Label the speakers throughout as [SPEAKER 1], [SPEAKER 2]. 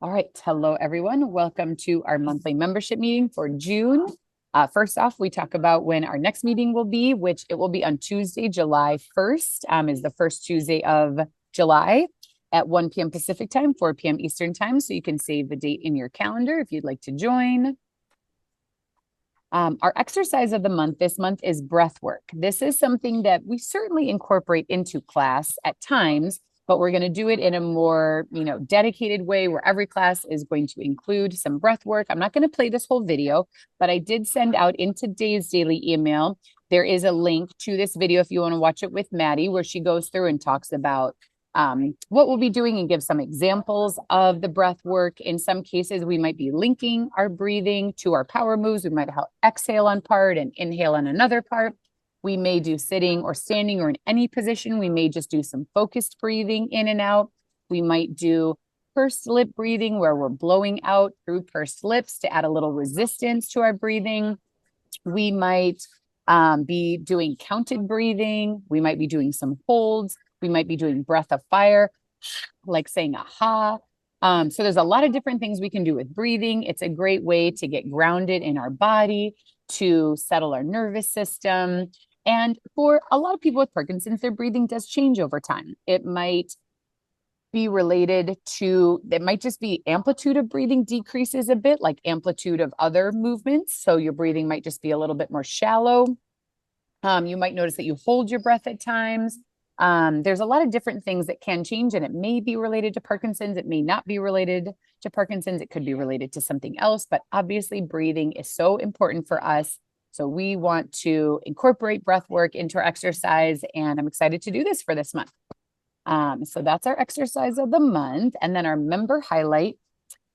[SPEAKER 1] All right. Hello, everyone. Welcome to our monthly membership meeting for June. First off, we talk about when our next meeting will be, which it will be on Tuesday, July 1st, is the first Tuesday of July at 1 p.m. Pacific time, 4 p.m. Eastern time. So you can save the date in your calendar if you'd like to join. Our exercise of the month this month is breath work. This is something that we certainly incorporate into class at times, but we're going to do it in a more, dedicated way where every class is going to include some breath work. I'm not going to play this whole video, but I did send out in today's daily email. There is a link to this video if you want to watch it with Maddie, where she goes through and talks about what we'll be doing and give some examples of the breath work. In some cases, we might be linking our breathing to our power moves. We might exhale on part and inhale on another part. We may do sitting or standing or in any position. We may just do some focused breathing in and out. We might do pursed lip breathing where we're blowing out through pursed lips to add a little resistance to our breathing. We might be doing counted breathing. We might be doing some holds. We might be doing breath of fire, like saying aha. So there's a lot of different things we can do with breathing. It's a great way to get grounded in our body, to settle our nervous system. And for a lot of people with Parkinson's, their breathing does change over time. It might be related to, it might just be amplitude of breathing decreases a bit, like amplitude of other movements. So your breathing might just be a little bit more shallow. You might notice that you hold your breath at times. There's a lot of different things that can change, and it may be related to Parkinson's. It may not be related to Parkinson's. It could be related to something else, but obviously breathing is so important for us. So we want to incorporate breath work into our exercise, and I'm excited to do this for this month. So that's our exercise of the month. And then our member highlight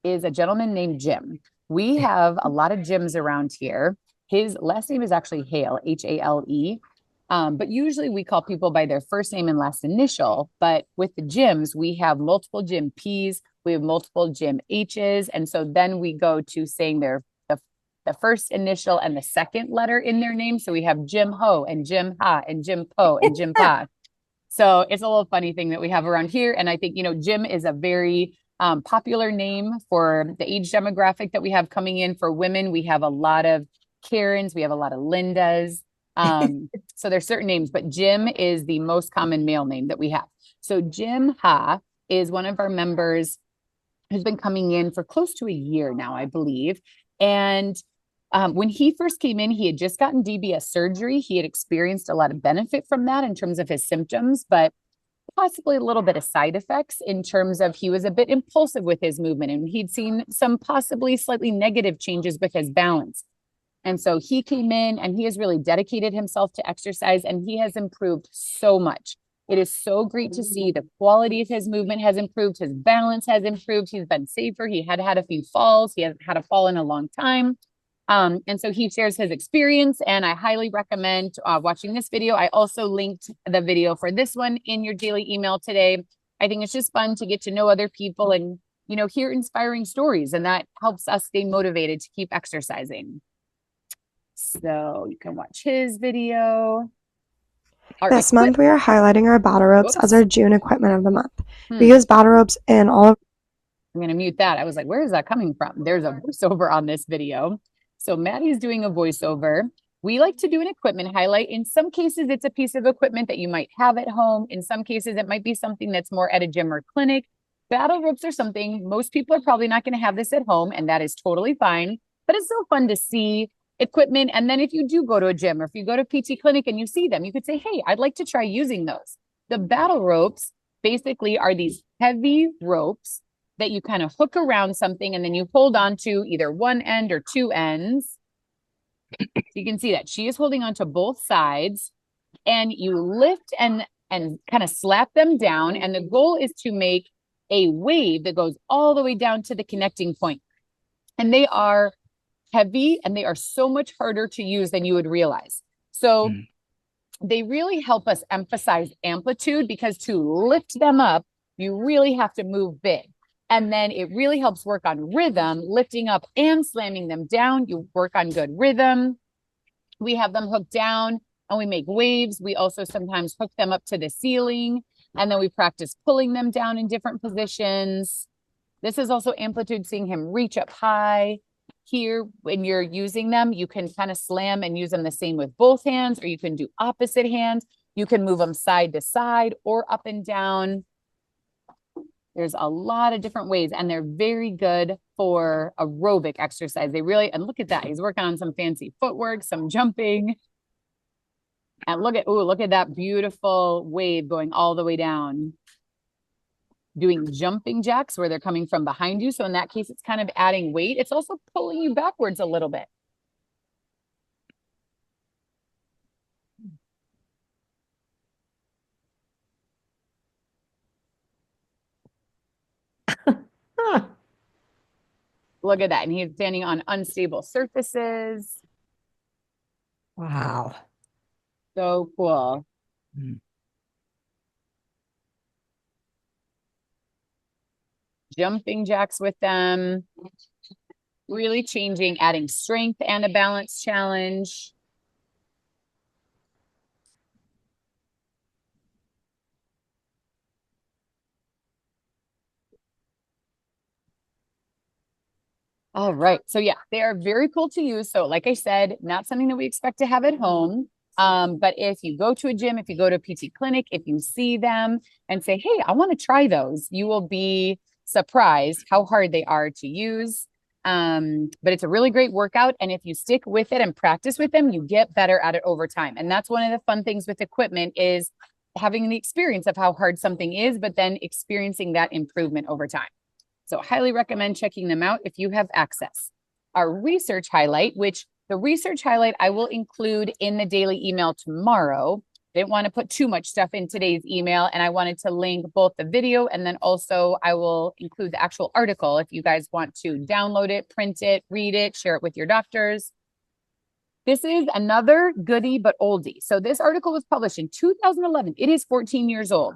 [SPEAKER 1] is a gentleman named Jim. We have a lot of Jims around here. His last name is actually Hale, Hale. But usually we call people by their first name and last initial. But with the Jims, we have multiple Jim P's, we have multiple Jim H's. And so then we go to saying the first initial and the second letter in their name. So we have Jim Ho and Jim Ha and Jim Po and Jim Pa. So it's a little funny thing that we have around here. And I think, Jim is a very popular name for the age demographic that we have coming in. For women, we have a lot of Karens, we have a lot of Lindas. So there's certain names, but Jim is the most common male name that we have. So Jim Ha is one of our members who's been coming in for close to a year now, I believe. And when he first came in, he had just gotten DBS surgery. He had experienced a lot of benefit from that in terms of his symptoms, but possibly a little bit of side effects in terms of he was a bit impulsive with his movement, and he'd seen some possibly slightly negative changes with his balance. And so he came in and he has really dedicated himself to exercise, and he has improved so much. It is so great to see the quality of his movement has improved. His balance has improved. He's been safer. He had had a few falls. He hasn't had a fall in a long time. And so he shares his experience, and I highly recommend watching this video. I also linked the video for this one in your daily email today. I think it's just fun to get to know other people and, hear inspiring stories, and that helps us stay motivated to keep exercising. So you can watch his video.
[SPEAKER 2] This month, we are highlighting our battle ropes as our June equipment of the month. We
[SPEAKER 1] Hmm.
[SPEAKER 2] use battle ropes in all of.
[SPEAKER 1] I'm going to mute that. I was like, where is that coming from? There's a voiceover on this video. So Maddie is doing a voiceover. We like to do an equipment highlight. In some cases, it's a piece of equipment that you might have at home. In some cases, it might be something that's more at a gym or clinic. Battle ropes are something most people are probably not going to have this at home, and that is totally fine. But it's so fun to see equipment. And then if you do go to a gym or if you go to PT clinic and you see them, you could say, hey, I'd like to try using those. The battle ropes basically are these heavy ropes that you kind of hook around something, and then you hold on to either one end or two ends. You can see that she is holding on to both sides, and you lift and kind of slap them down. And the goal is to make a wave that goes all the way down to the connecting point. And they are heavy, and they are so much harder to use than you would realize. So they really help us emphasize amplitude, because to lift them up, you really have to move big. And then it really helps work on rhythm, lifting up and slamming them down. You work on good rhythm. We have them hooked down and we make waves. We also sometimes hook them up to the ceiling, and then we practice pulling them down in different positions. This is also amplitude, seeing him reach up high. Here, when you're using them, you can kind of slam and use them the same with both hands, or you can do opposite hands. You can move them side to side or up and down. There's a lot of different ways, and they're very good for aerobic exercise. They really, and look at that. He's working on some fancy footwork, some jumping. And look at that beautiful wave going all the way down. Doing jumping jacks where they're coming from behind you. So in that case, it's kind of adding weight. It's also pulling you backwards a little bit. Look at that. And he's standing on unstable surfaces.
[SPEAKER 3] Wow.
[SPEAKER 1] So cool. Jumping jacks with them. Really changing, adding strength and a balance challenge. All right. So yeah, they are very cool to use. So like I said, not something that we expect to have at home. But if you go to a gym, if you go to a PT clinic, if you see them and say, hey, I want to try those, you will be surprised how hard they are to use. But it's a really great workout. And if you stick with it and practice with them, you get better at it over time. And that's one of the fun things with equipment is having the experience of how hard something is, but then experiencing that improvement over time. So highly recommend checking them out if you have access. Our research highlight, which the research highlight I will include in the daily email tomorrow. Didn't want to put too much stuff in today's email, and I wanted to link both the video and then also I will include the actual article if you guys want to download it, print it, read it, share it with your doctors. This is another goodie but oldie. So this article was published in 2011. It is 14 years old.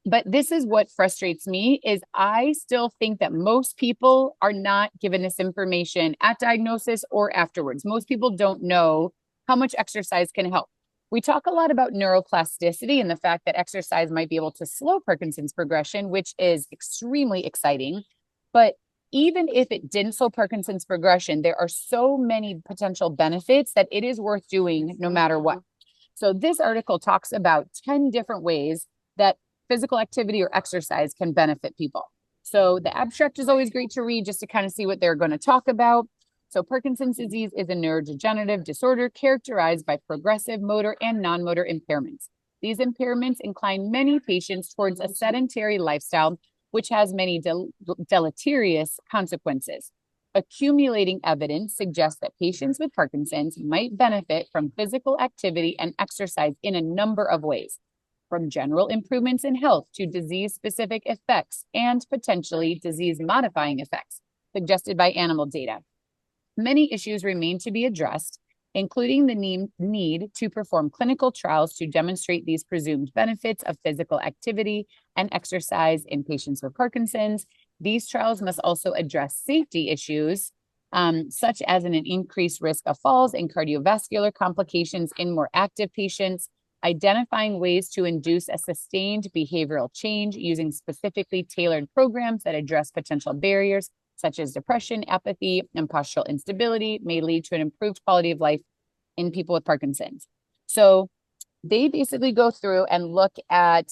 [SPEAKER 1] But this is what frustrates me is I still think that most people are not given this information at diagnosis or afterwards. Most people don't know how much exercise can help. We talk a lot about neuroplasticity and the fact that exercise might be able to slow Parkinson's progression, which is extremely exciting. But even if it didn't slow Parkinson's progression, there are so many potential benefits that it is worth doing no matter what. So this article talks about 10 different ways that physical activity or exercise can benefit people. So the abstract is always great to read just to kind of see what they're going to talk about. So Parkinson's disease is a neurodegenerative disorder characterized by progressive motor and non-motor impairments. These impairments incline many patients towards a sedentary lifestyle, which has many deleterious consequences. Accumulating evidence suggests that patients with Parkinson's might benefit from physical activity and exercise in a number of ways, from general improvements in health to disease-specific effects and potentially disease-modifying effects suggested by animal data. Many issues remain to be addressed, including the need to perform clinical trials to demonstrate these presumed benefits of physical activity and exercise in patients with Parkinson's. These trials must also address safety issues, such as an increased risk of falls and cardiovascular complications in more active patients, identifying ways to induce a sustained behavioral change using specifically tailored programs that address potential barriers such as depression, apathy, and postural instability may lead to an improved quality of life in people with Parkinson's. So they basically go through and look at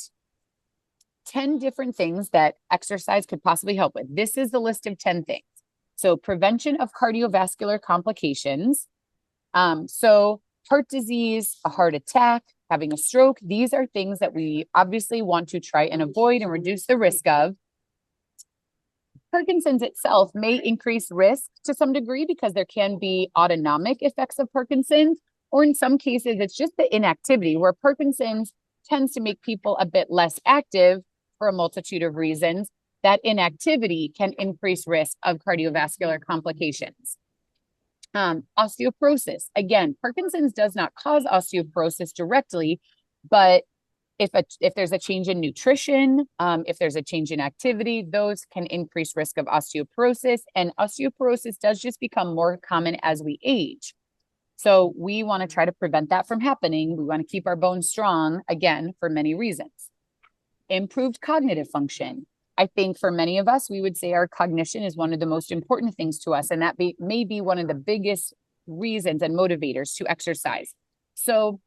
[SPEAKER 1] 10 different things that exercise could possibly help with. This is the list of 10 things. So prevention of cardiovascular complications. So heart disease, a heart attack, having a stroke, these are things that we obviously want to try and avoid and reduce the risk of. Parkinson's itself may increase risk to some degree because there can be autonomic effects of Parkinson's, or in some cases, it's just the inactivity where Parkinson's tends to make people a bit less active for a multitude of reasons. That inactivity can increase risk of cardiovascular complications. Osteoporosis. Again, Parkinson's does not cause osteoporosis directly, but if there's a change in nutrition, if there's a change in activity, those can increase risk of osteoporosis. And osteoporosis does just become more common as we age. So we want to try to prevent that from happening. We want to keep our bones strong, again, for many reasons. Improved cognitive function. I think for many of us, we would say our cognition is one of the most important things to us. And that may be one of the biggest reasons and motivators to exercise. So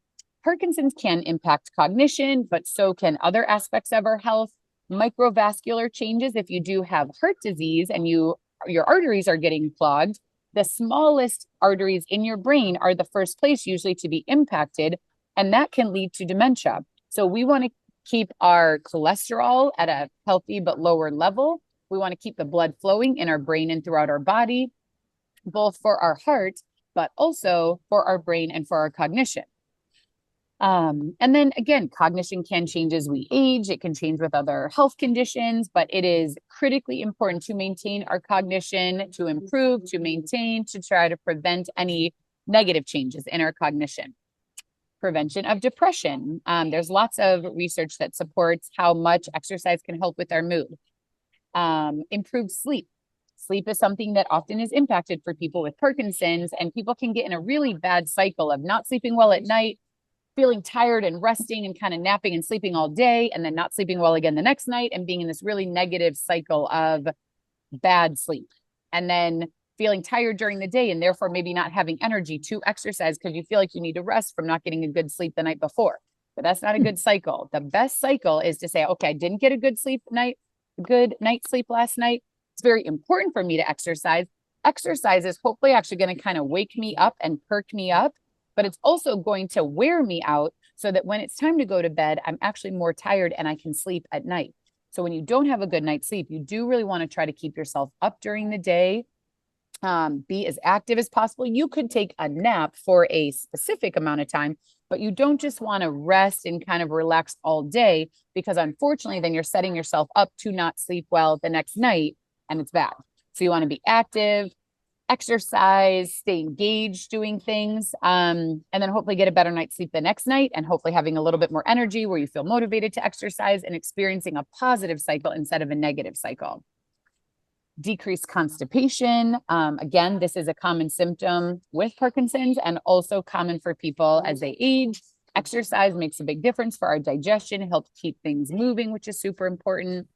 [SPEAKER 1] Parkinson's can impact cognition, but so can other aspects of our health. Microvascular changes, if you do have heart disease and your arteries are getting clogged, the smallest arteries in your brain are the first place usually to be impacted, and that can lead to dementia. So we want to keep our cholesterol at a healthy but lower level. We want to keep the blood flowing in our brain and throughout our body, both for our heart, but also for our brain and for our cognition. And then again, cognition can change as we age. It can change with other health conditions, but it is critically important to maintain our cognition, to improve, to maintain, to try to prevent any negative changes in our cognition. Prevention of depression. There's lots of research that supports how much exercise can help with our mood. Improved sleep. Sleep is something that often is impacted for people with Parkinson's, and people can get in a really bad cycle of not sleeping well at night, feeling tired and resting and kind of napping and sleeping all day, and then not sleeping well again the next night, and being in this really negative cycle of bad sleep. And then feeling tired during the day and therefore maybe not having energy to exercise because you feel like you need to rest from not getting a good sleep the night before. But that's not a good cycle. The best cycle is to say, okay, I didn't get a good night's sleep last night. It's very important for me to exercise. Exercise is hopefully actually going to kind of wake me up and perk me up, but it's also going to wear me out so that when it's time to go to bed, I'm actually more tired and I can sleep at night. So when you don't have a good night's sleep, you do really want to try to keep yourself up during the day. Be as active as possible. You could take a nap for a specific amount of time, but you don't just want to rest and kind of relax all day, because unfortunately, then you're setting yourself up to not sleep well the next night, and it's bad. So you want to be active, exercise, stay engaged doing things, and then hopefully get a better night's sleep the next night, and hopefully having a little bit more energy where you feel motivated to exercise and experiencing a positive cycle instead of a negative cycle. Decreased constipation. Again, this is a common symptom with Parkinson's and also common for people as they age. Exercise makes a big difference for our digestion, helps keep things moving, which is super important.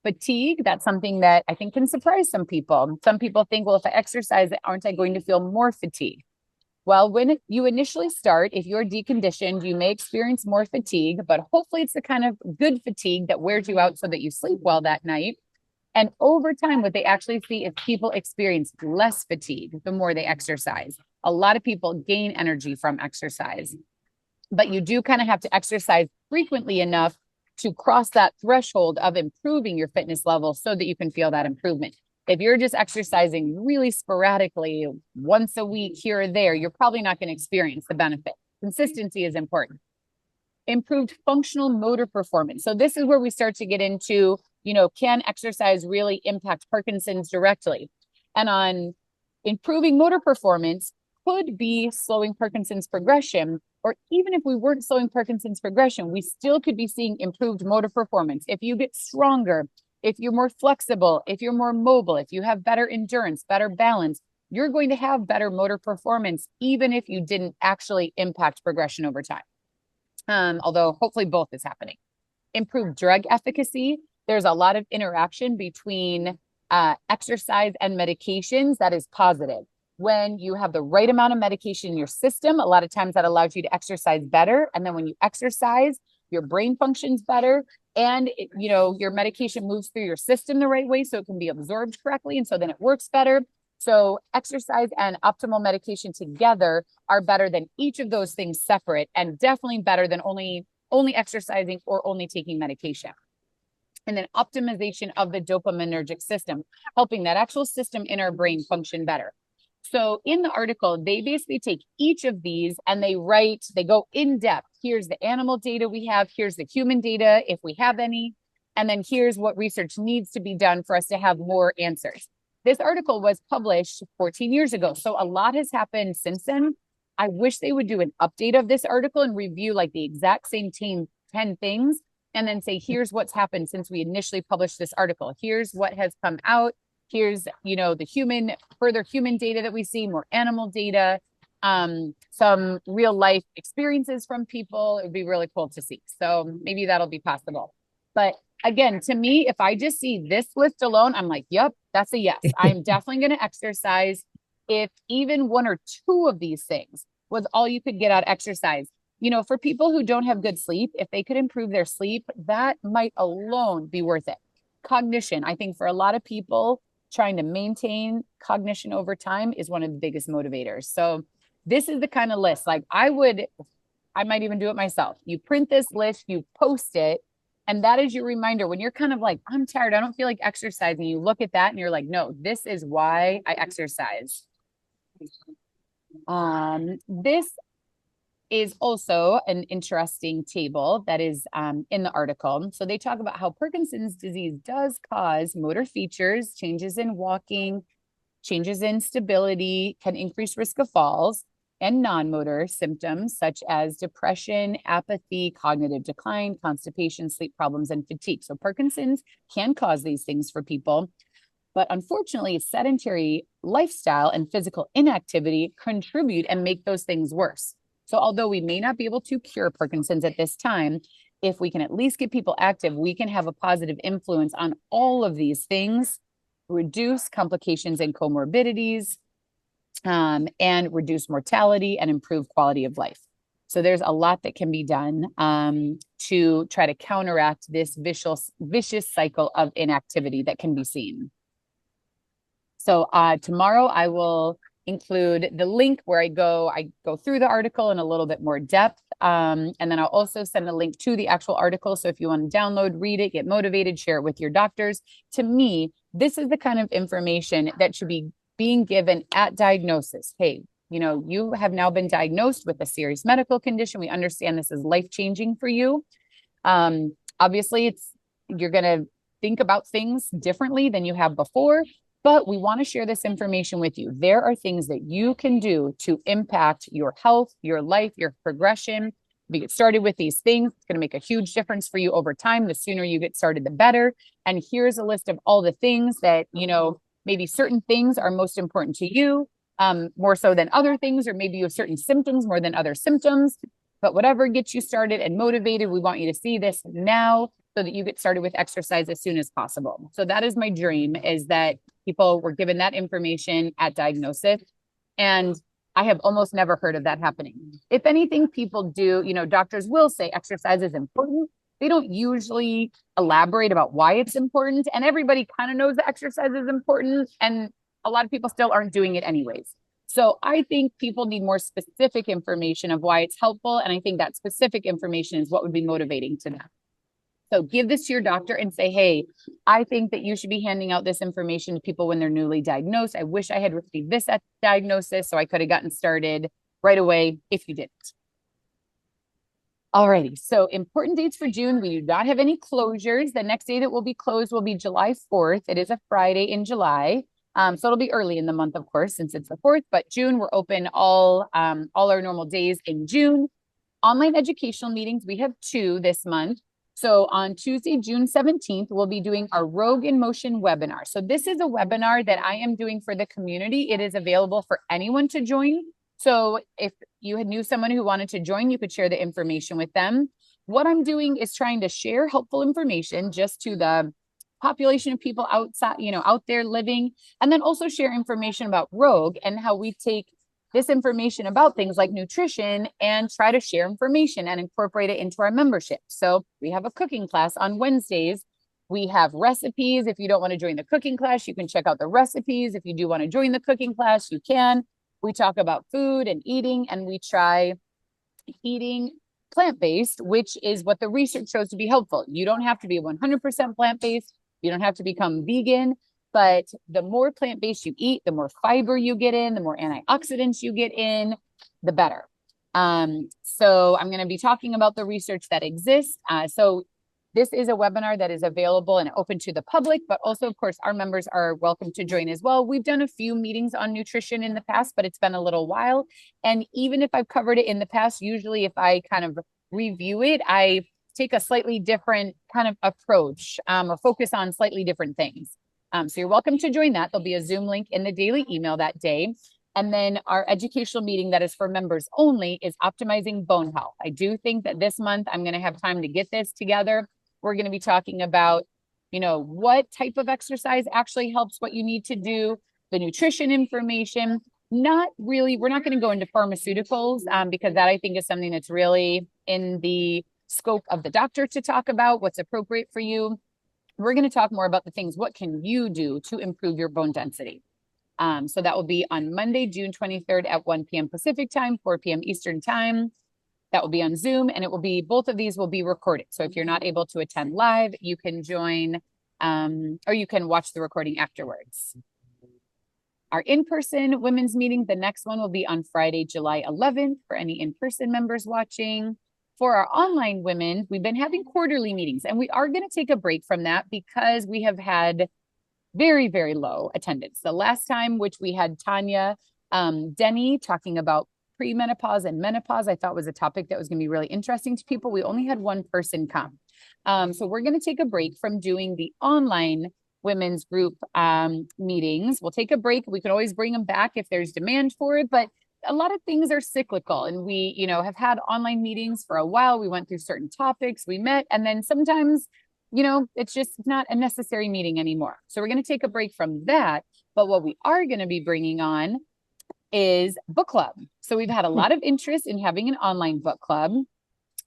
[SPEAKER 1] Fatigue, that's something that I think can surprise some people. Some people think, well, if I exercise, aren't I going to feel more fatigue? Well, when you initially start, if you're deconditioned, you may experience more fatigue, but hopefully it's the kind of good fatigue that wears you out so that you sleep well that night. And over time, what they actually see is people experience less fatigue the more they exercise. A lot of people gain energy from exercise, but you do kind of have to exercise frequently enough to cross that threshold of improving your fitness level so that you can feel that improvement. If you're just exercising really sporadically once a week here or there, you're probably not going to experience the benefit. Consistency is important. Improved functional motor performance. So this is where we start to get into, can exercise really impact Parkinson's directly? And on improving motor performance could be slowing Parkinson's progression, or even if we weren't slowing Parkinson's progression, we still could be seeing improved motor performance. If you get stronger, if you're more flexible, if you're more mobile, if you have better endurance, better balance, you're going to have better motor performance, even if you didn't actually impact progression over time. Although hopefully both is happening. Improved drug efficacy. There's a lot of interaction between exercise and medications that is positive. When you have the right amount of medication in your system, a lot of times that allows you to exercise better. And then when you exercise, your brain functions better, and your medication moves through your system the right way so it can be absorbed correctly. And so then it works better. So exercise and optimal medication together are better than each of those things separate, and definitely better than only exercising or only taking medication. And then optimization of the dopaminergic system, helping that actual system in our brain function better. So in the article, they basically take each of these and they go in depth. Here's the animal data we have. Here's the human data, if we have any. And then here's what research needs to be done for us to have more answers. This article was published 14 years ago. So a lot has happened since then. I wish they would do an update of this article and review like the exact same 10 things and then say, here's what's happened since we initially published this article. Here's what has come out. Here's, the further human data that we see, more animal data, some real life experiences from people. It would be really cool to see. So maybe that'll be possible. But again, to me, if I just see this list alone, I'm like, yep, that's a yes. I'm definitely going to exercise. If even one or two of these things was all you could get out of exercise, for people who don't have good sleep, if they could improve their sleep, that might alone be worth it. Cognition, I think for a lot of people, trying to maintain cognition over time is one of the biggest motivators. So this is the kind of list, like I might even do it myself. You print this list, you post it, and that is your reminder when you're kind of like, I'm tired, I don't feel like exercising. You look at that and you're like, no, this is why I exercise. This is also an interesting table that is in the article. So they talk about how Parkinson's disease does cause motor features, changes in walking, changes in stability, can increase risk of falls, and non-motor symptoms such as depression, apathy, cognitive decline, constipation, sleep problems, and fatigue. So Parkinson's can cause these things for people. But unfortunately, sedentary lifestyle and physical inactivity contribute and make those things worse. So although we may not be able to cure Parkinson's at this time, if we can at least get people active, we can have a positive influence on all of these things, reduce complications and comorbidities, and reduce mortality and improve quality of life. So there's a lot that can be done to try to counteract this vicious cycle of inactivity that can be seen. So tomorrow I will include the link where I go through the article in a little bit more depth. And then I'll also send a link to the actual article. So if you want to download, read it, get motivated, share it with your doctors. To me, this is the kind of information that should be being given at diagnosis. Hey, you have now been diagnosed with a serious medical condition. We understand this is life-changing for you. Obviously, you're going to think about things differently than you have before. But we want to share this information with you. There are things that you can do to impact your health, your life, your progression. We get started with these things. It's going to make a huge difference for you over time. The sooner you get started, the better. And here's a list of all the things that, maybe certain things are most important to you, more so than other things, or maybe you have certain symptoms more than other symptoms. But whatever gets you started and motivated, we want you to see this now so that you get started with exercise as soon as possible. So that is my dream, is that people were given that information at diagnosis. And I have almost never heard of that happening. If anything, people do, doctors will say exercise is important. They don't usually elaborate about why it's important. And everybody kind of knows that exercise is important. And a lot of people still aren't doing it anyways. So I think people need more specific information of why it's helpful. And I think that specific information is what would be motivating to them. So give this to your doctor and say, hey, I think that you should be handing out this information to people when they're newly diagnosed. I wish I had received this at diagnosis so I could have gotten started right away if you didn't. Alrighty, so important dates for June. We do not have any closures. The next day that will be closed will be July 4th. It is a Friday in July. So it'll be early in the month, of course, since it's the 4th, but June, we're open all our normal days in June. Online educational meetings, we have 2 this month. So on Tuesday, June 17th, we'll be doing our Rogue in Motion webinar. So this is a webinar that I am doing for the community. It is available for anyone to join. So if you knew someone who wanted to join, you could share the information with them. What I'm doing is trying to share helpful information just to the population of people outside, out there living, and then also share information about Rogue and how we take this information about things like nutrition and try to share information and incorporate it into our membership. So we have a cooking class on Wednesdays. We have recipes. If you don't want to join the cooking class, you can check out the recipes. If you do want to join the cooking class, you can. We talk about food and eating, and we try eating plant-based, which is what the research shows to be helpful. You don't have to be 100% plant-based. You don't have to become vegan. But the more plant-based you eat, the more fiber you get in, the more antioxidants you get in, the better. So I'm going to be talking about the research that exists. So this is a webinar that is available and open to the public, but also, of course, our members are welcome to join as well. We've done a few meetings on nutrition in the past, but it's been a little while. And even if I've covered it in the past, usually if I kind of review it, I take a slightly different kind of approach or focus on slightly different things. So you're welcome to join that. There'll be a Zoom link in the daily email that day. And then our educational meeting that is for members only is optimizing bone health. I do think that this month I'm going to have time to get this together. We're going to be talking about, what type of exercise actually helps what you need to do, the nutrition information. Not really, we're not going to go into pharmaceuticals because that I think is something that's really in the scope of the doctor to talk about what's appropriate for you. We're going to talk more about the things, what can you do to improve your bone density? So that will be on Monday, June 23rd at 1 p.m. Pacific time, 4 p.m. Eastern time. That will be on Zoom, and both of these will be recorded. So if you're not able to attend live, you can join or you can watch the recording afterwards. Our in-person women's meeting, the next one will be on Friday, July 11th for any in-person members watching. For our online women, we've been having quarterly meetings, and we are going to take a break from that because we have had very, very low attendance. The last time, which we had Tanya Denny talking about premenopause and menopause, I thought was a topic that was going to be really interesting to people. We only had one person come. So we're going to take a break from doing the online women's group meetings. We'll take a break. We can always bring them back if there's demand for it, but a lot of things are cyclical, and we, have had online meetings for a while. We went through certain topics, we met, and then sometimes, it's just not a necessary meeting anymore. So we're going to take a break from that. But what we are going to be bringing on is book club. So we've had a lot of interest in having an online book club.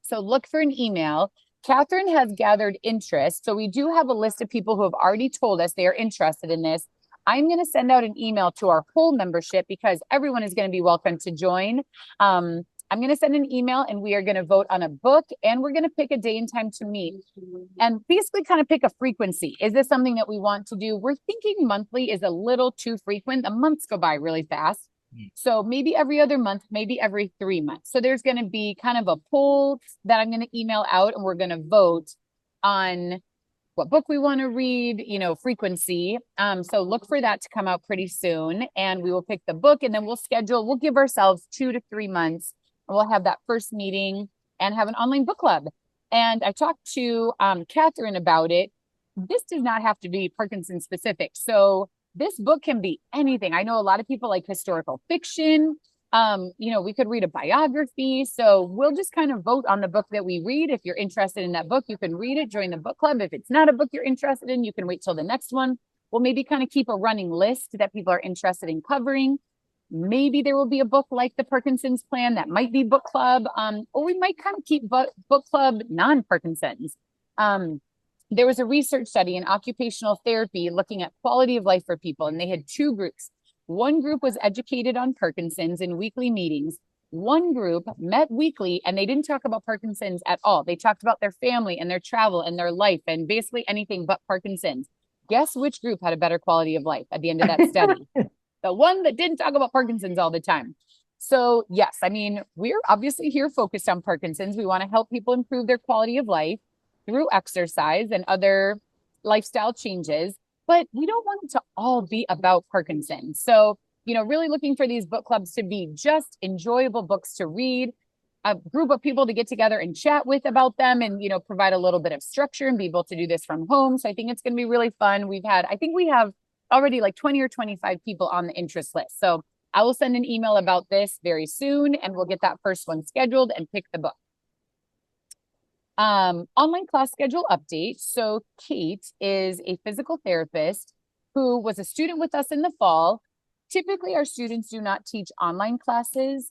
[SPEAKER 1] So look for an email. Catherine has gathered interest. So we do have a list of people who have already told us they are interested in this. I'm going to send out an email to our whole membership because everyone is going to be welcome to join. I'm going to send an email, and we are going to vote on a book, and we're going to pick a day and time to meet and basically kind of pick a frequency. Is this something that we want to do? We're thinking monthly is a little too frequent. The months go by really fast. So maybe every other month, maybe every 3 months. So there's going to be kind of a poll that I'm going to email out, and we're going to vote on what book we want to read, frequency. So look for that to come out pretty soon, and we will pick the book, and then we'll give ourselves 2 to 3 months, and we'll have that first meeting and have an online book club. And I talked to Catherine about it. This does not have to be Parkinson specific. So this book can be anything. I know a lot of people like historical fiction. We could read a biography. So we'll just kind of vote on the book that we read. If you're interested in that book, you can read it, join the book club. If it's not a book you're interested in, you can wait till the next one. We'll maybe kind of keep a running list that people are interested in covering. Maybe there will be a book like the Parkinson's Plan that might be book club, or we might kind of keep book club non-Parkinson's. There was a research study in occupational therapy looking at quality of life for people, and they had 2 groups. One group was educated on Parkinson's in weekly meetings. One group met weekly, and they didn't talk about Parkinson's at all. They talked about their family and their travel and their life and basically anything but Parkinson's. Guess which group had a better quality of life at the end of that study? The one that didn't talk about Parkinson's all the time. So yes, I mean, we're obviously here focused on Parkinson's. We want to help people improve their quality of life through exercise and other lifestyle changes, but we don't want it to all be about Parkinson's. So, really looking for these book clubs to be just enjoyable books to read, a group of people to get together and chat with about them, and, provide a little bit of structure and be able to do this from home. So I think it's going to be really fun. I think we have already like 20 or 25 people on the interest list. So I will send an email about this very soon, and we'll get that first one scheduled and pick the book. Online class schedule update. So Kate is a physical therapist who was a student with us in the fall. Typically, our students do not teach online classes.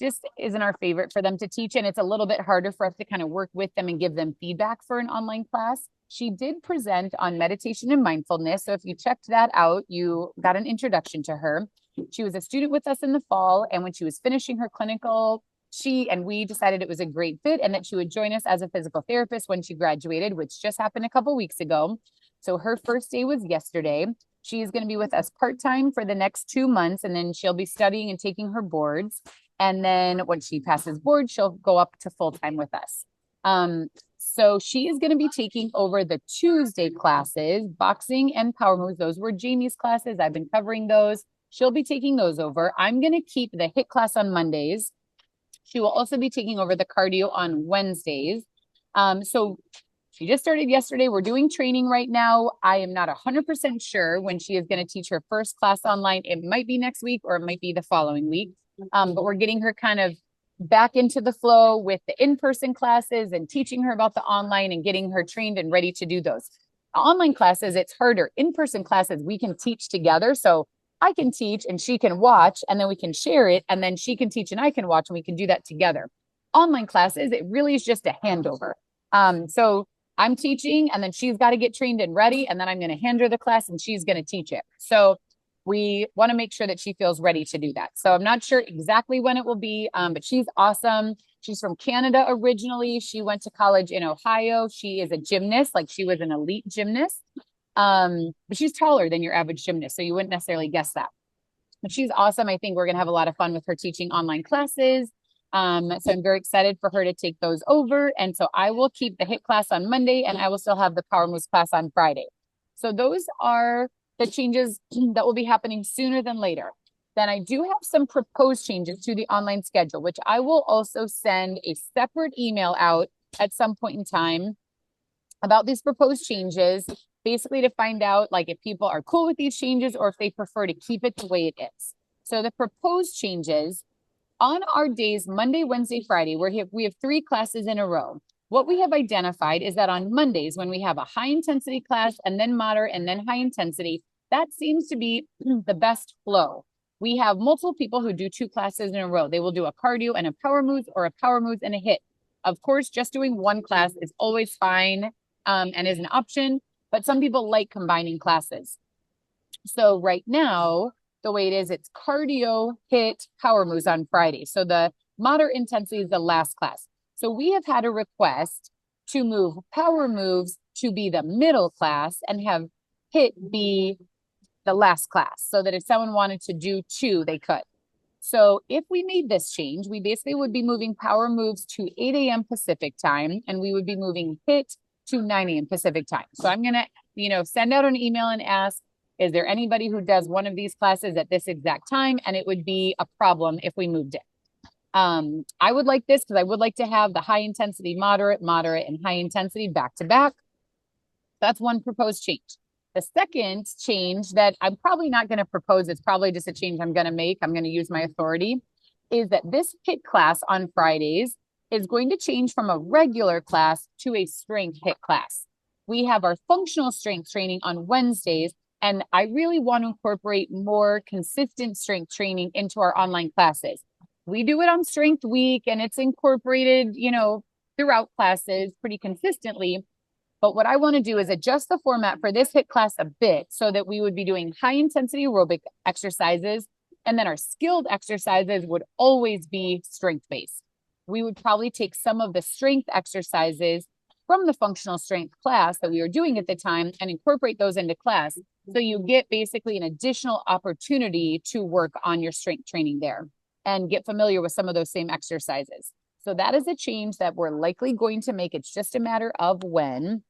[SPEAKER 1] Just isn't our favorite for them to teach, and it's a little bit harder for us to kind of work with them and give them feedback for an online class. She did present on meditation and mindfulness. So if you checked that out, you got an introduction to her. She was a student with us in the fall, and when she was finishing her clinical, she and we decided it was a great fit and that she would join us as a physical therapist when she graduated, which just happened a couple weeks ago. So her first day was yesterday. She is going to be with us part-time for the next 2 months, and then she'll be studying and taking her boards. And then when she passes board, she'll go up to full-time with us. So she is going to be taking over the Tuesday classes, boxing and power moves. Those were Jamie's classes. I've been covering those. She'll be taking those over. I'm going to keep the HIIT class on Mondays. She will also be taking over the cardio on Wednesdays. So she just started yesterday. We're doing training right now. I am not 100% sure when she is going to teach her first class online. It might be next week or it might be the following week. But we're getting her kind of back into the flow with the in-person classes and teaching her about the online and getting her trained and ready to do those. Online classes, it's harder. In-person classes, we can teach together. So I can teach and she can watch, and then we can share it, and then she can teach and I can watch, and we can do that together. Online classes, it really is just a handover. So I'm teaching, and then she's got to get trained and ready, and then I'm going to hand her the class and she's going to teach it. So we want to make sure that she feels ready to do that. So I'm not sure exactly when it will be, but she's awesome. She's from Canada originally. She went to college in Ohio. She is a gymnast, like she was an elite gymnast. But she's taller than your average gymnast, so you wouldn't necessarily guess that. But she's awesome. I think we're going to have a lot of fun with her teaching online classes. So I'm very excited for her to take those over. And so I will keep the HIIT class on Monday, and I will still have the Power Moves class on Friday. So those are the changes that will be happening sooner than later. Then I do have some proposed changes to the online schedule, which I will also send a separate email out at some point in time about these proposed changes, basically to find out like if people are cool with these changes or if they prefer to keep it the way it is. So the proposed changes on our days, Monday, Wednesday, Friday, we have 3 classes in a row. What we have identified is that on Mondays, when we have a high intensity class and then moderate and then high intensity, that seems to be the best flow. We have multiple people who do 2 classes in a row. They will do a cardio and a power moves, or a power moves and a HIIT. Of course, just doing one class is always fine and is an option, but some people like combining classes. So right now, the way it is, it's cardio, HIIT, power moves on Friday. So the moderate intensity is the last class. So we have had a request to move power moves to be the middle class and have HIIT be the last class, so that if someone wanted to do 2, they could. So if we made this change, we basically would be moving power moves to 8 a.m. Pacific time, and we would be moving HIIT to 9 a.m. Pacific time. So I'm going to, send out an email and ask, is there anybody who does one of these classes at this exact time? And it would be a problem if we moved it. I would like this because I would like to have the high intensity, moderate, and high intensity back to back. That's one proposed change. The second change that I'm probably not going to propose, it's probably just a change I'm going to make, I'm going to use my authority, is that this HIIT class on Fridays is going to change from a regular class to a strength HIIT class. We have our functional strength training on Wednesdays, and I really want to incorporate more consistent strength training into our online classes. We do it on Strength Week, and it's incorporated, throughout classes pretty consistently. But what I want to do is adjust the format for this HIIT class a bit so that we would be doing high intensity aerobic exercises, and then our skilled exercises would always be strength based. We would probably take some of the strength exercises from the functional strength class that we were doing at the time and incorporate those into class. So you get basically an additional opportunity to work on your strength training there and get familiar with some of those same exercises. So that is a change that we're likely going to make. It's just a matter of when.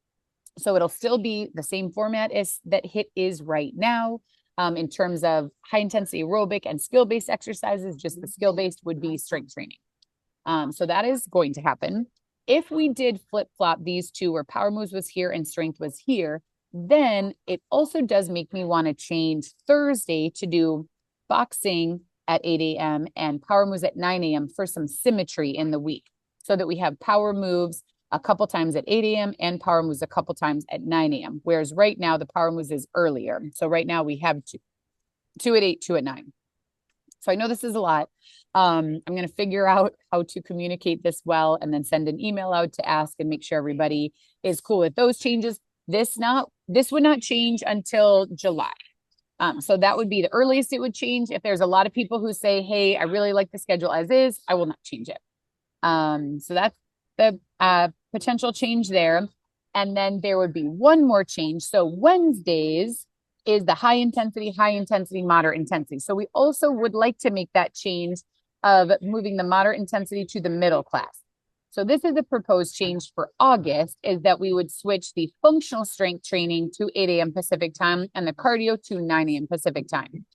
[SPEAKER 1] So it'll still be the same format as that HIIT is right now, in terms of high intensity aerobic and skill-based exercises. Just the skill-based would be strength training. So that is going to happen. If we did flip-flop these two, where power moves was here and strength was here, then it also does make me want to change Thursday to do boxing at 8 a.m. and power moves at 9 a.m. for some symmetry in the week, so that we have power moves a couple times at 8 a.m. and power moves a couple times at 9 a.m. Whereas right now the power moves is earlier. So right now we have two at 8, 2 at 9. So I know this is a lot. I'm going to figure out how to communicate this well, and then send an email out to ask and make sure everybody is cool with those changes. This would not change until July. So that would be the earliest it would change. If there's a lot of people who say, hey, I really like the schedule as is, I will not change it. So that's the potential change there. And then there would be one more change. So Wednesdays is the high intensity, moderate intensity. So we also would like to make that change of moving the moderate intensity to the middle class. So this is a proposed change for August, is that we would switch the functional strength training to 8 a.m. Pacific time and the cardio to 9 a.m. Pacific time.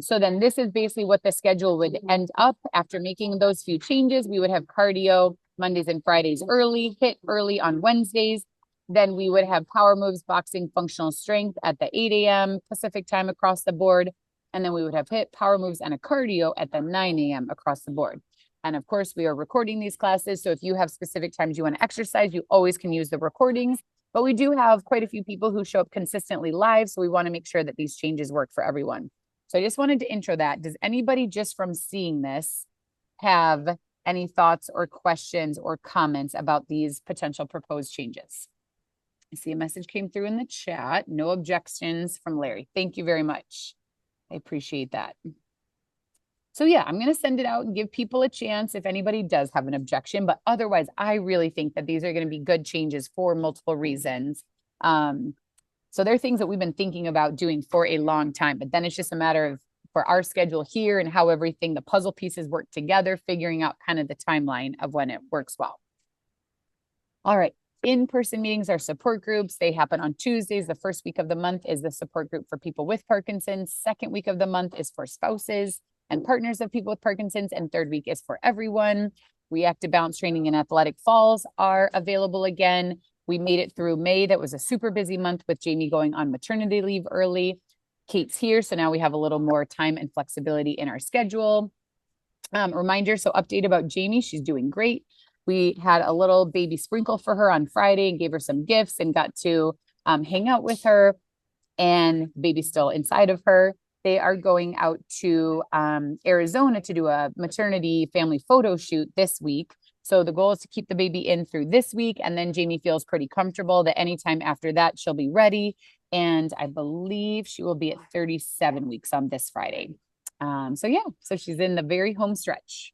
[SPEAKER 1] So then this is basically what the schedule would end up after making those few changes. We would have cardio Mondays and Fridays early, HIIT early on Wednesdays. Then we would have power moves, boxing, functional strength at the 8 a.m. Pacific time across the board. And then we would have HIIT, power moves, and a cardio at the 9 a.m. across the board. And of course, we are recording these classes. So if you have specific times you want to exercise, you always can use the recordings. But we do have quite a few people who show up consistently live. So we want to make sure that these changes work for everyone. So I just wanted to intro that. Does anybody just from seeing this have any thoughts or questions or comments about these potential proposed changes? I see a message came through in the chat. No objections from Larry. Thank you very much. I appreciate that. So yeah, I'm going to send it out and give people a chance if anybody does have an objection. But otherwise, I really think that these are going to be good changes for multiple reasons. So they're things that we've been thinking about doing for a long time, but then it's just a matter of for our schedule here and how everything, the puzzle pieces work together, figuring out kind of the timeline of when it works well. All right. In-person meetings are support groups. They happen on Tuesdays. The first week of the month is the support group for people with Parkinson's. Second week of the month is for spouses and partners of people with Parkinson's. And third week is for everyone. Reactive balance training and athletic falls are available again. We made it through May. That was a super busy month with Jamie going on maternity leave early. Kate's here, so now we have a little more time and flexibility in our schedule. Reminder, so update about Jamie. She's doing great. We had a little baby sprinkle for her on Friday and gave her some gifts and got to hang out with her, and baby's still inside of her. They are going out to Arizona to do a maternity family photo shoot this week. So the goal is to keep the baby in through this week. And then Jamie feels pretty comfortable that anytime after that, she'll be ready. And I believe she will be at 37 weeks on this Friday. So she's in the very home stretch.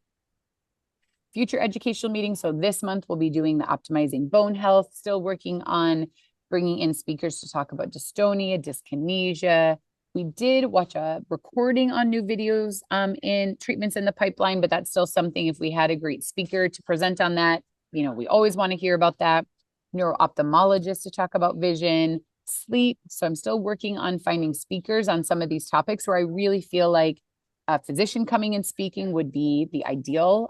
[SPEAKER 1] Future educational meetings. So this month we'll be doing the Optimizing Bone Health, still working on bringing in speakers to talk about dystonia, dyskinesia. We did watch a recording on new videos in treatments in the pipeline, but that's still something if we had a great speaker to present on that, we always want to hear about that. Neuro-ophthalmologist to talk about vision, sleep. So I'm still working on finding speakers on some of these topics where I really feel like a physician coming and speaking would be the ideal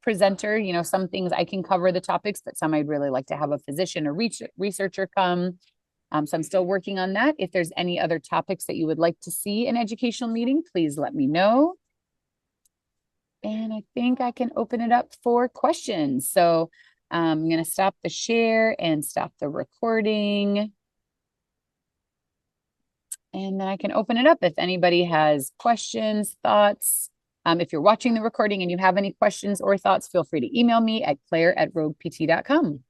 [SPEAKER 1] presenter. Some things I can cover the topics, but some I'd really like to have a physician or researcher come. So I'm still working on that. If there's any other topics that you would like to see in educational meeting, please let me know. And I think I can open it up for questions. So I'm going to stop the share and stop the recording. And then I can open it up if anybody has questions, thoughts. If you're watching the recording and you have any questions or thoughts, feel free to email me at claire@roguept.com.